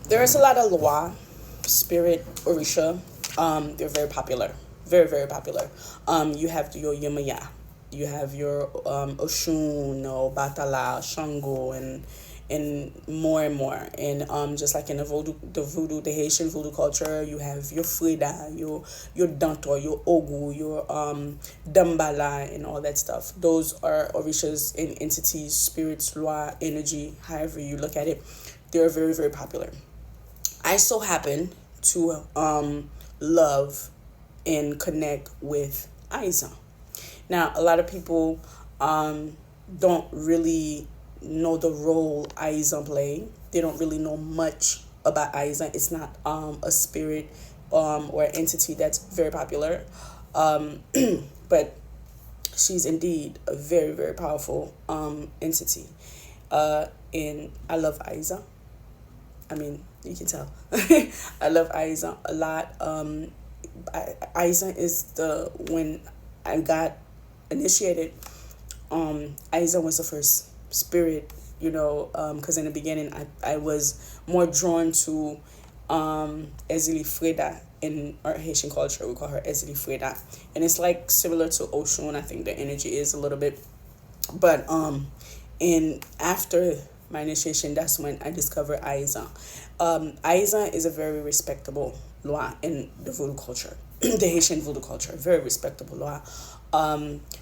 There is a lot of Loa, Spirit, Orisha. They're very popular. Very, very popular. You have your Yemaya. You have your Oshun or Batala, Shango, and more and more. And just like in the Haitian voodoo culture, you have your Frida, your Danto, your Ogu, your Dambala, and all that stuff. Those are Orishas and entities, spirits, Lwa, energy, however you look at it. They're very, very popular. I so happen to love and connect with Ayizan. Now, a lot of people don't really know the role Ayizan play. They don't really know much about Ayizan. It's not a spirit or entity that's very popular. Um, but she's indeed a very, very powerful entity. And I love Ayizan. I mean, you can tell. I love Ayizan a lot. Ayizan is when I got initiated, Ayizan was the first spirit, because in the beginning I was more drawn to Ezili Freda. In our Haitian culture, we call her Ezili Freda. And it's like similar to Oshun. I think the energy is a little bit. But and after my initiation, that's when I discovered Ayizan. Ayizan is a very respectable Loa in the voodoo culture, the Haitian voodoo culture, very respectable Loa.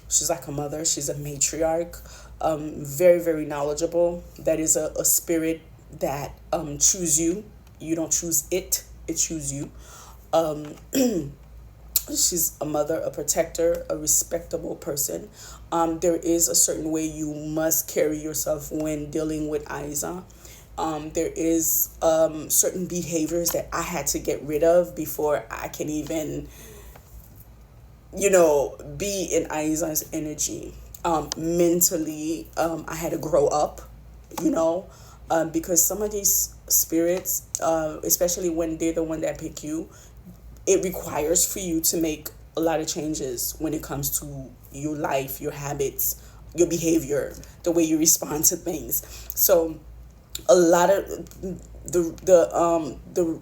She's like a mother. She's a matriarch. Very, very knowledgeable. That is a spirit that choose you. You don't choose it. It choose you. Um, she's a mother, a protector, a respectable person. There is a certain way you must carry yourself when dealing with Ayizan. There is certain behaviors that I had to get rid of before I can even, be in Ayizan's energy. Mentally, I had to grow up, you know, because some of these spirits, especially when they're the one that pick you, it requires for you to make a lot of changes when it comes to your life, your habits, your behavior, the way you respond to things. So a lot of the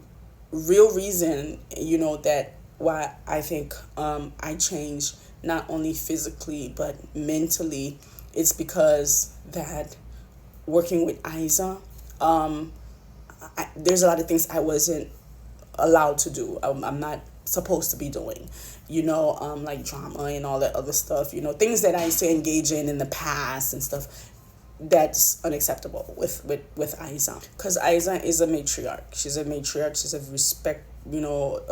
real reason, that why I think I changed not only physically but mentally, it's because that working with Isa, there's a lot of things I wasn't allowed to do. I'm not supposed to be doing, like drama and all that other stuff, things that I used to engage in the past and stuff. That's unacceptable with Ayizan, because Ayizan is a matriarch. She's a matriarch. She's a respectable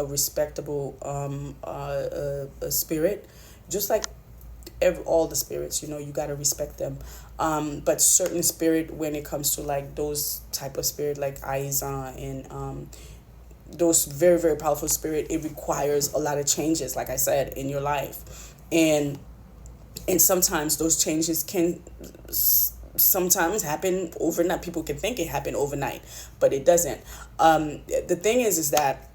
a spirit, just like all the spirits. You got to respect them. But certain spirit, when it comes to like those type of spirit like Ayizan and those very, very powerful spirit, it requires a lot of changes, like I said, in your life. And sometimes those changes can sometimes happen overnight. People can think it happened overnight, but it doesn't. The thing is that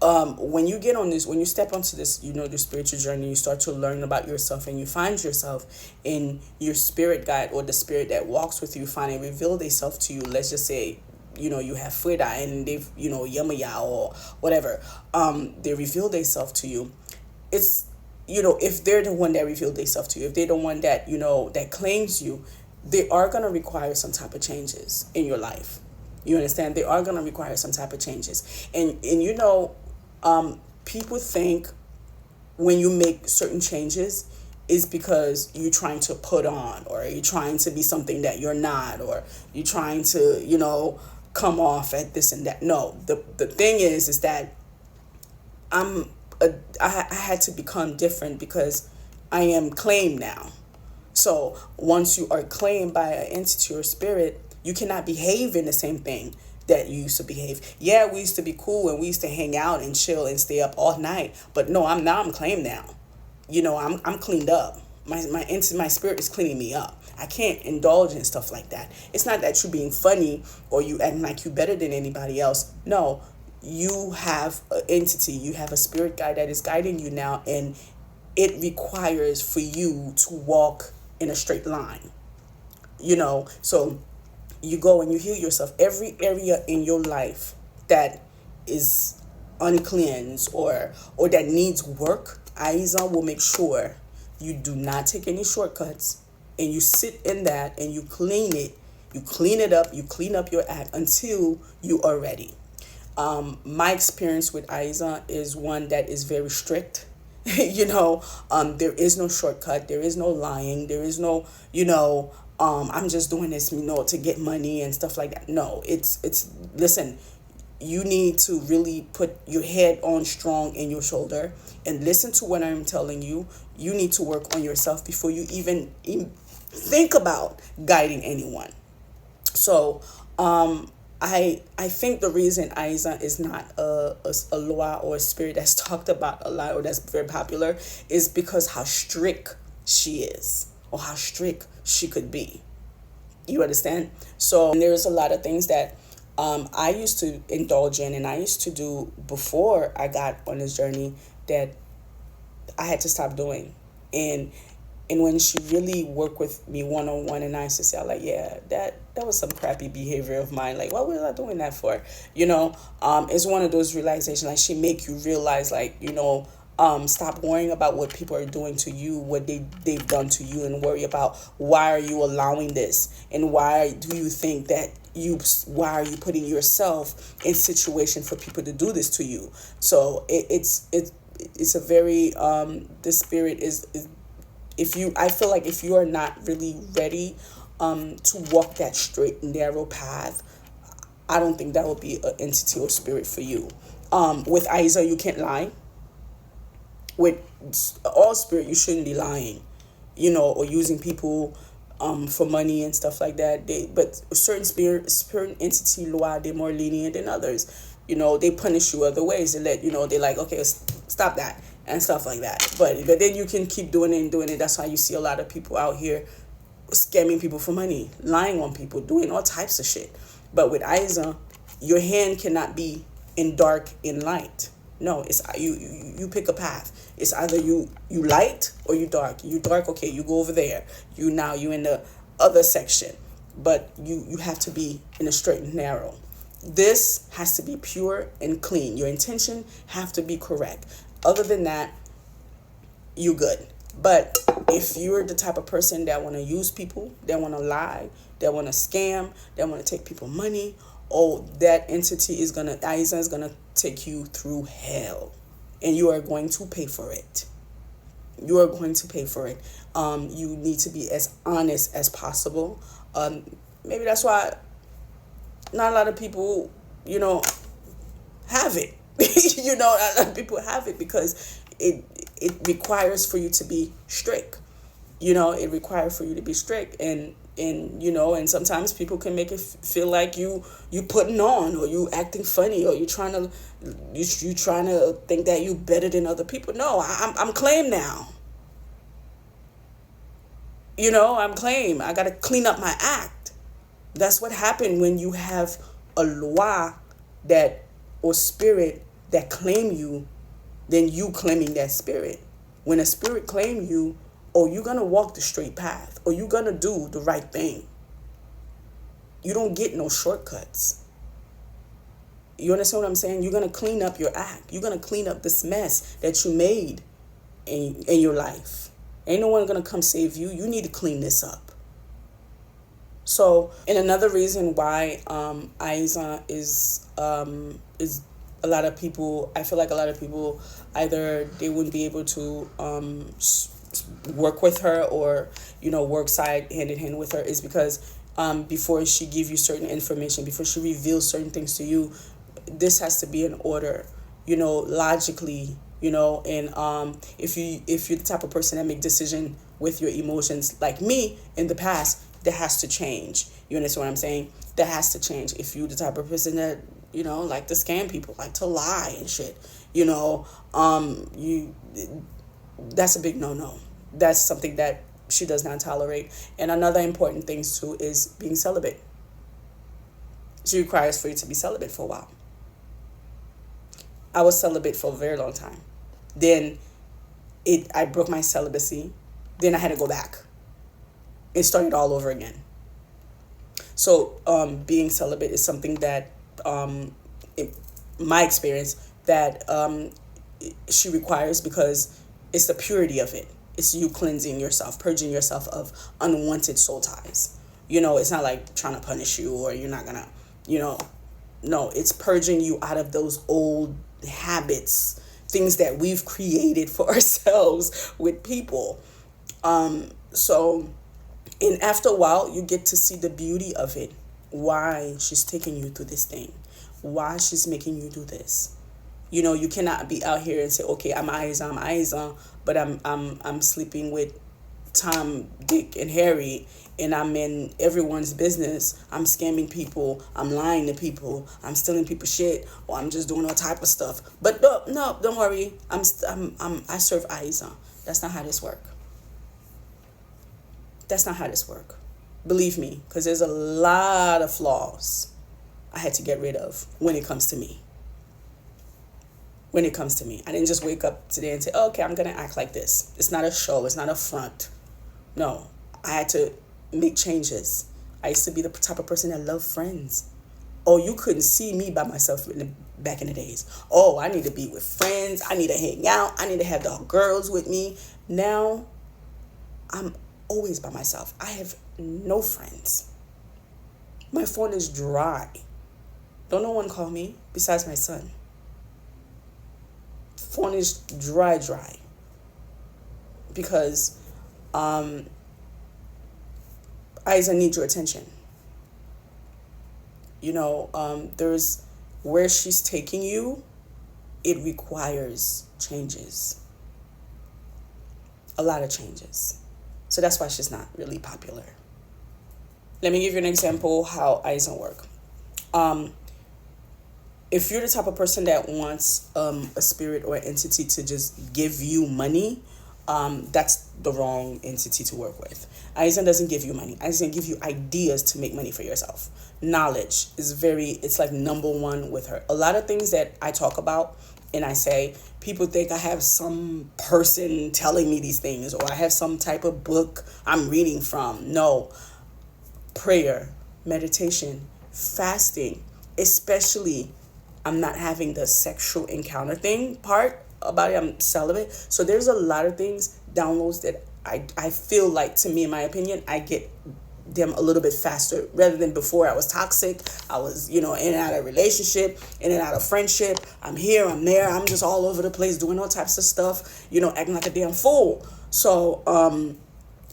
when you get on this, when you step onto this, the spiritual journey, you start to learn about yourself, and you find yourself in your spirit guide, or the spirit that walks with you, finally reveal themselves to you. Let's just say, you have Frida and they've, Yamaya or whatever. They reveal themselves to you. It's, if they're the one that revealed themselves to you, if they're the one that, that claims you, they are going to require some type of changes in your life. You understand? They are going to require some type of changes. And people think when you make certain changes is because you're trying to put on, or you're trying to be something that you're not, or you're trying to, come off at this and that. No, the thing is that I had to become different because I am claimed now. So once you are claimed by an entity or spirit, you cannot behave in the same thing that you used to behave. Yeah, we used to be cool and we used to hang out and chill and stay up all night. But no, I'm claimed now. I'm cleaned up. My spirit is cleaning me up. I can't indulge in stuff like that. It's not that you're being funny or you acting like you better than anybody else. No, you have an entity, you have a spirit guide that is guiding you now, and it requires for you to walk in a straight line. So you go and you heal yourself. Every area in your life that is uncleansed or that needs work, Ayizan will make sure you do not take any shortcuts, and you sit in that and you clean it. You clean it up. You clean up your act until you are ready. My experience with Ayizan is one that is very strict. There is no shortcut. There is no lying. There is no, I'm just doing this, to get money and stuff like that. No, listen, you need to really put your head on strong in your shoulder and listen to what I'm telling you. You need to work on yourself before you even think about guiding anyone. So, I think the reason Ayizan is not a law or a spirit that's talked about a lot or that's very popular is because how strict she is or how strict she could be. You understand? So there's a lot of things that I used to indulge in and I used to do before I got on this journey that I had to stop doing. And when she really worked with me one-on-one, and I used to say, like, yeah, that was some crappy behavior of mine. Like, what was I doing that for? It's one of those realizations, like, she make you realize, like, stop worrying about what people are doing to you, what they've done to you, and worry about why are you allowing this, and why do you think that why are you putting yourself in situation for people to do this to you? So it's a very the spirit is I feel like if you are not really ready to walk that straight and narrow path, I don't think that will be an entity or spirit for you. With Ayizan, you can't lie. With all spirit, you shouldn't be lying, or using people for money and stuff like that. But certain spirit entity law, they're more lenient than others. They punish you other ways. They're like, okay, stop that and stuff like that. But then you can keep doing it and doing it. That's why you see a lot of people out here scamming people for money, lying on people, doing all types of shit. But with Ayizan, your hand cannot be in dark, in light. No, it's you pick a path. It's either you light or you dark. You dark, okay, you go over there. You in the other section. But you have to be in a straight and narrow. This has to be pure and clean. Your intention have to be correct. Other than that, you good. But if you're the type of person that want to use people, that want to lie, that want to scam, that want to take people money, that entity Ayizan is gonna take you through hell, and you are going to pay for it. You are going to pay for it. You need to be as honest as possible. Maybe that's why not a lot of people, have it. A lot of people have it because it requires for you to be strict. It requires for you to be strict, and sometimes people can make it feel like you putting on, or you acting funny, or you trying to think that you better than other people. No, I'm claim now. I'm claim. I gotta clean up my act. That's what happened when you have a law or spirit that claim you, then you claiming that spirit. When a spirit claim you, you're going to walk the straight path, or you're going to do the right thing. You don't get no shortcuts. You understand what I'm saying? You're going to clean up your act. You're going to clean up this mess that you made in your life. Ain't no one going to come save you. You need to clean this up. So, and another reason why Ayizan is a lot of people, I feel like a lot of people, either they wouldn't be able to work with her or, work hand in hand with her, is because before she give you certain information, before she reveals certain things to you, this has to be in order, logically, and if you're the type of person that make decision with your emotions, like me in the past, that has to change. You understand what I'm saying? That has to change. If you're the type of person that, like to scam people, like to lie and shit, that's a big no-no. That's something that she does not tolerate. And another important thing too is being celibate. She requires for you to be celibate for a while. I was celibate for a very long time. Then I broke my celibacy. Then I had to go back and start it all over again. So being celibate is something that, in my experience, that she requires, because it's the purity of it. It's you cleansing yourself, purging yourself of unwanted soul ties. It's not like trying to punish you, or you're not gonna, you know, no, it's purging you out of those old habits, things that we've created for ourselves with people. So, and after a while, you get to see the beauty of it. Why she's taking you through this thing, why she's making you do this. You cannot be out here and say, okay, I'm Ayizan, but I'm sleeping with Tom, Dick, and Harry, and I'm in everyone's business. I'm scamming people. I'm lying to people. I'm stealing people's shit, or I'm just doing all type of stuff. But no, don't worry. I serve Ayizan. That's not how this works. That's not how this works. Believe me, because there's a lot of flaws I had to get rid of when it comes to me. I didn't just wake up today and say, oh, okay, I'm going to act like this. It's not a show. It's not a front. No, I had to make changes. I used to be the type of person that loved friends. Oh, you couldn't see me by myself back in the days. Oh, I need to be with friends. I need to hang out. I need to have the girls with me. Now, I'm always by myself. I have no friends. My phone is dry. Don't no one call me besides my son. Phone is dry. Because Ayizan needs your attention. There's where she's taking you, it requires changes. A lot of changes. So that's why she's not really popular. Let me give you an example how Ayizan work. If you're the type of person that wants a spirit or entity to just give you money, that's the wrong entity to work with. Ayizan doesn't give you money. Ayizan gives you ideas to make money for yourself. Knowledge is it's like number one with her. A lot of things that I talk about and I say, people think I have some person telling me these things, or I have some type of book I'm reading from. No. Prayer, meditation, fasting, especially I'm not having the sexual encounter thing part about it. I'm celibate. So there's a lot of things, downloads that I feel like, to me, in my opinion, I get them a little bit faster rather than before. I was toxic. I was, in and out of relationship, in and out of friendship. I'm here, I'm there. I'm just all over the place doing all types of stuff, acting like a damn fool. So,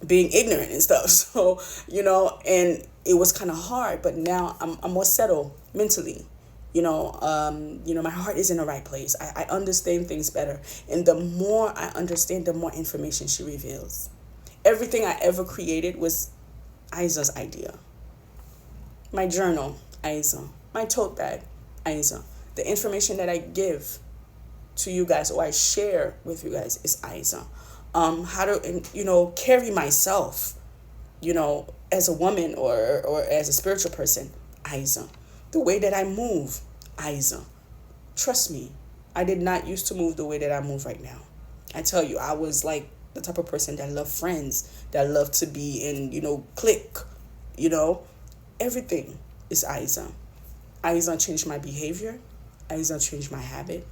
being ignorant and stuff. So, and it was kind of hard, but now I'm more settled mentally. My heart is in the right place. I understand things better. And the more I understand, the more information she reveals. Everything I ever created was Ayizan's idea. My journal, Ayizan. My tote bag, Ayizan. The information that I give to you guys, or I share with you guys, is Ayizan. How to, carry myself, as a woman or as a spiritual person, Ayizan. The way that I move, Ayizan. Trust me, I did not used to move the way that I move right now. I tell you, I was like the type of person that loved friends, that loved to be in, clique, everything is Ayizan. Ayizan changed my behavior. Ayizan changed my habit.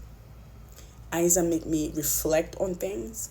Ayizan make me reflect on things.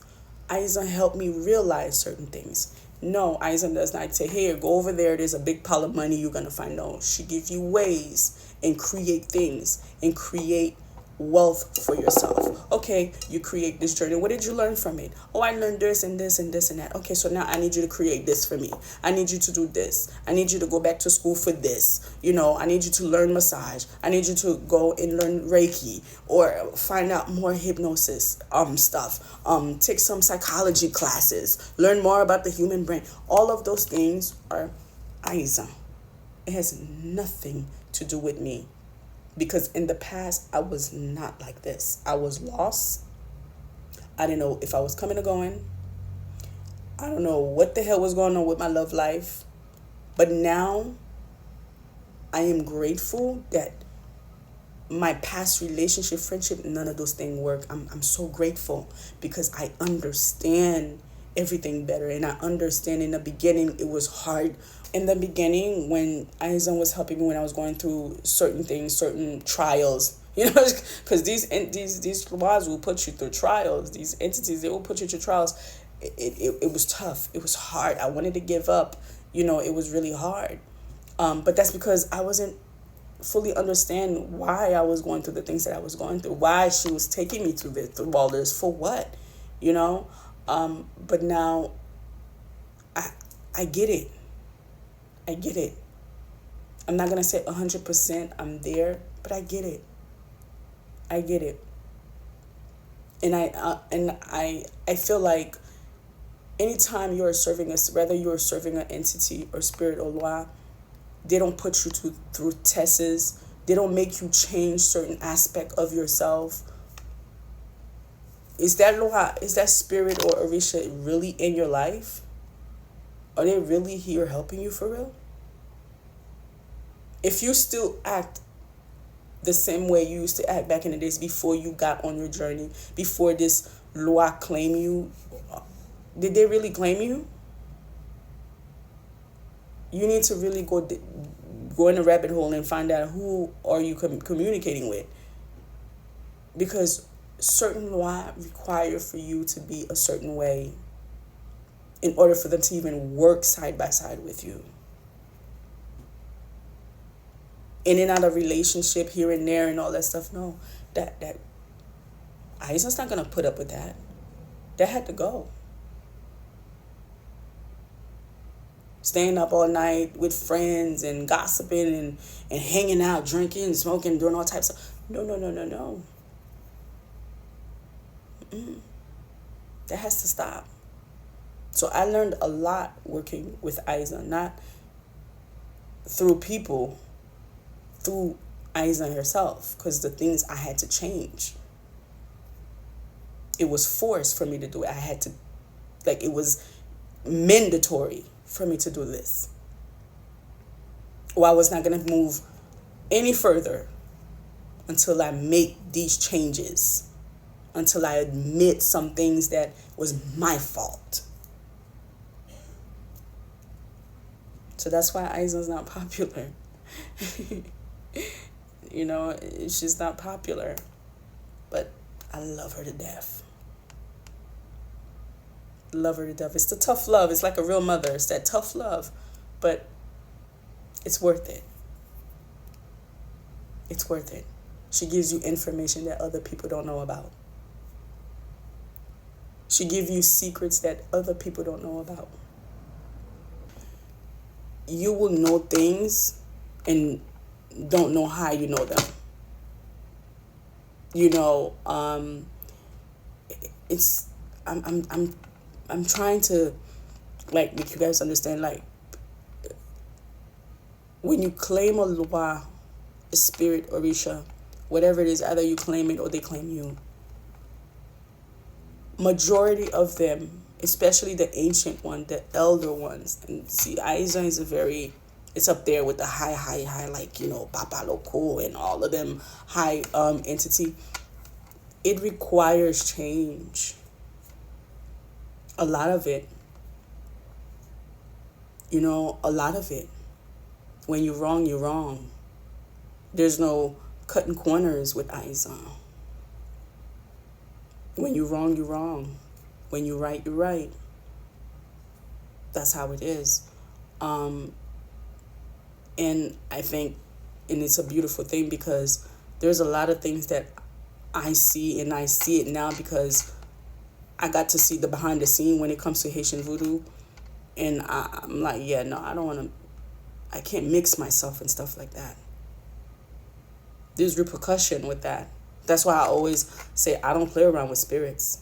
Ayizan helped me realize certain things. No, Ayizan does not say, here, go over there. There's a big pile of money you're going to find. No, she gives you ways and create things and create wealth for yourself. Okay, you create this journey. What did you learn from it? Oh, I learned this and this and this and that. Okay, so now I need you to create this for me. I need you to do this. I need you to go back to school for this. I need you to learn massage. I need you to go and learn Reiki, or find out more hypnosis stuff. Take some psychology classes. Learn more about the human brain. All of those things are Ayizan. It has nothing to do with me. Because in the past, I was not like this. I was lost. I didn't know if I was coming or going. I don't know what the hell was going on with my love life. But now, I am grateful that my past friendship, none of those things work. I'm so grateful because I understand everything better. And I understand in the beginning it was hard. In the beginning, when Ayizan was helping me when I was going through certain things, certain trials, because these laws will put you through trials. These entities, they will put you through trials. It was tough. It was hard. I wanted to give up. It was really hard. But that's because I wasn't fully understand why I was going through the things that I was going through, why she was taking me through all this, for what, but now I get it. I get it. I'm not going to say 100% I'm there, but I get it. I get it. And I feel like anytime you're serving us, whether you're serving an entity or spirit or law, they don't put you through tests. They don't make you change certain aspect of yourself. Is that spirit or Orisha really in your life? Are they really here helping you for real? If you still act the same way you used to act back in the days before you got on your journey, before this Loa claim you, did they really claim you? You need to really go in a rabbit hole and find out who are you communicating with. Because certain Loa require for you to be a certain way in order for them to even work side by side with you. In and out of relationship here and there and all that stuff. No, that Ayizan's not gonna put up with that. That had to go. Staying up all night with friends and gossiping and hanging out, drinking, smoking, doing all types of no. That has to stop. So I learned a lot working with Ayizan, not through people, through Ayizan herself, because the things I had to change. It was forced for me to do it. I had to, it was mandatory for me to do this. Or I was not going to move any further until I make these changes, until I admit some things that was my fault. So that's why Ayizan's not popular. She's not popular. But I love her to death. Love her to death. It's the tough love. It's like a real mother. It's that tough love. But it's worth it. It's worth it. She gives you information that other people don't know about. She gives you secrets that other people don't know about. You will know things and don't know how you know them. I'm trying to make you guys understand, when you claim a Loa, a spirit, Orisha, whatever it is, either you claim it or they claim you. Majority of them, especially the ancient one, the elder ones, and see, Ayizan is it's up there with the high, Papa Loco and all of them high entity. It requires change. A lot of it. A lot of it. When you're wrong, you're wrong. There's no cutting corners with Ayizan. When you're wrong, you're wrong. When you're right, you're right. That's how it is. And I think, and it's a beautiful thing because there's a lot of things that I see, and I see it now because I got to see the behind the scene when it comes to Haitian voodoo. And I'm like, I don't want to, I can't mix myself and stuff like that. There's repercussion with that. That's why I always say I don't play around with spirits.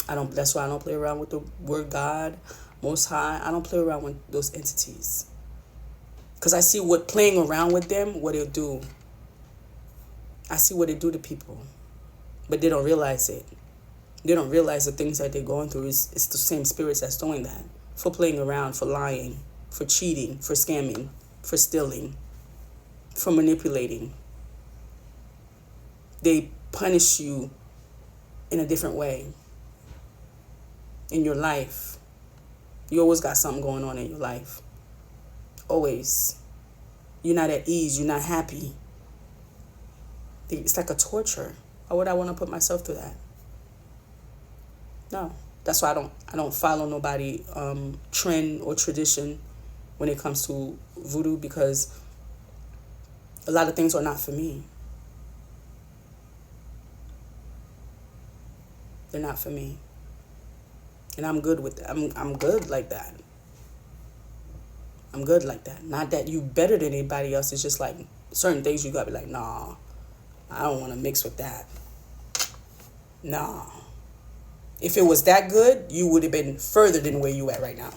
That's why I don't play around with the word God, Most High. I don't play around with those entities. Because I see what playing around with them, what it'll do. I see what it do to people. But they don't realize it. They don't realize the things that they're going through. It's the same spirits that's doing that. For playing around, for lying, for cheating, for scamming, for stealing, for manipulating. They punish you in a different way. in your life. You always got something going on in your life. Always. You're not at ease. You're not happy. It's like a torture. Why would I want to put myself through that? No. That's why I don't follow nobody trend or tradition when it comes to voodoo, because a lot of things are not for me. They're not for me. And I'm good with that. I'm good like that. I'm good like that. Not that you better than anybody else. It's just like certain things you gotta be like, nah, I don't want to mix with that. Nah. If it was that good, you would have been further than where you at right now.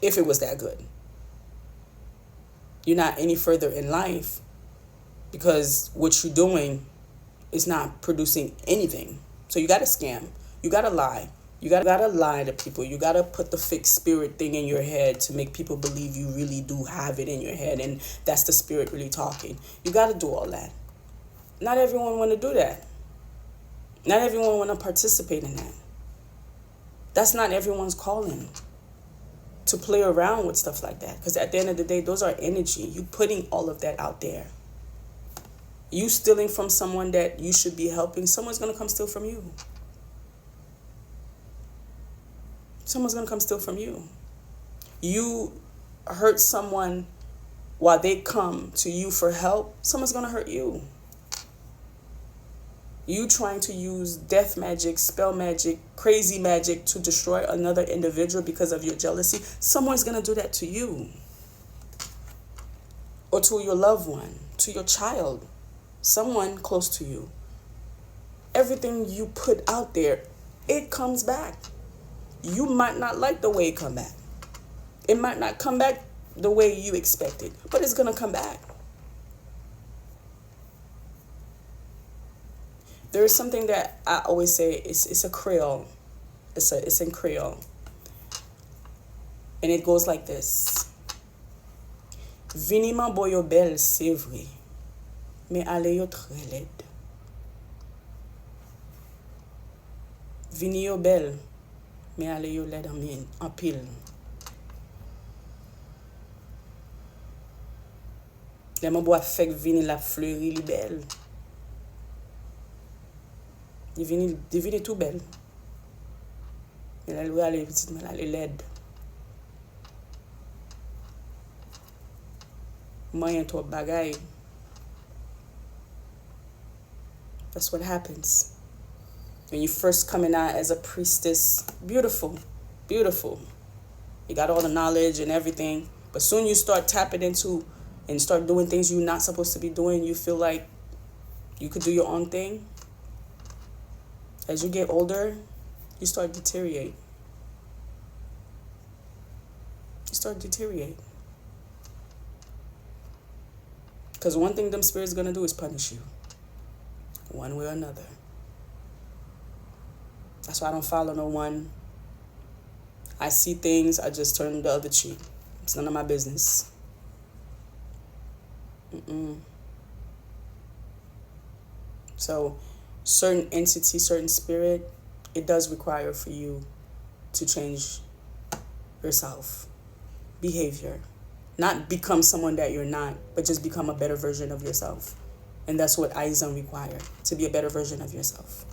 If it was that good. You're not any further in life because what you're doing is not producing anything. So you got to scam. You got to lie. You got to lie to people. You got to put the fixed spirit thing in your head to make people believe you really do have it in your head, and that's the spirit really talking. You got to do all that. Not everyone want to do that. Not everyone want to participate in that. That's not everyone's calling, to play around with stuff like that. Because at the end of the day, those are energy. You putting all of that out there. You stealing from someone that you should be helping, someone's going to come steal from you. Someone's going to come steal from you. You hurt someone while they come to you for help, someone's going to hurt you. You trying to use death magic, spell magic, crazy magic to destroy another individual because of your jealousy, someone's going to do that to you. Or to your loved one, to your child, someone close to you. Everything you put out there, it comes back. You might not like the way it come back. It might not come back the way you expected, but it's going to come back. There is something that I always say, it's a Creole. It's in Creole. And it goes like this. Viniment boyo bel, c'est vrai, mais ale yo très laid. Vini yo bel, mais ale yo laid en pile. Les man bois fek vini la fleuri li belle. Il vini tout belle. Mais la loi elle est petite, mais elle est laide. Moyen to bagay. That's what happens. When you first coming out as a priestess, beautiful, beautiful. You got all the knowledge and everything. But soon you start tapping into and start doing things you're not supposed to be doing, you feel like you could do your own thing. As you get older, you start deteriorate. You start deteriorate. Because one thing them spirits going to do is punish you. One way or another. That's why I don't follow no one. I see things, I just turn the other cheek. It's none of my business. So, certain entity, certain spirit, it does require for you to change yourself. Behavior. Not become someone that you're not, but just become a better version of yourself. And that's what Ayizan require, to be a better version of yourself.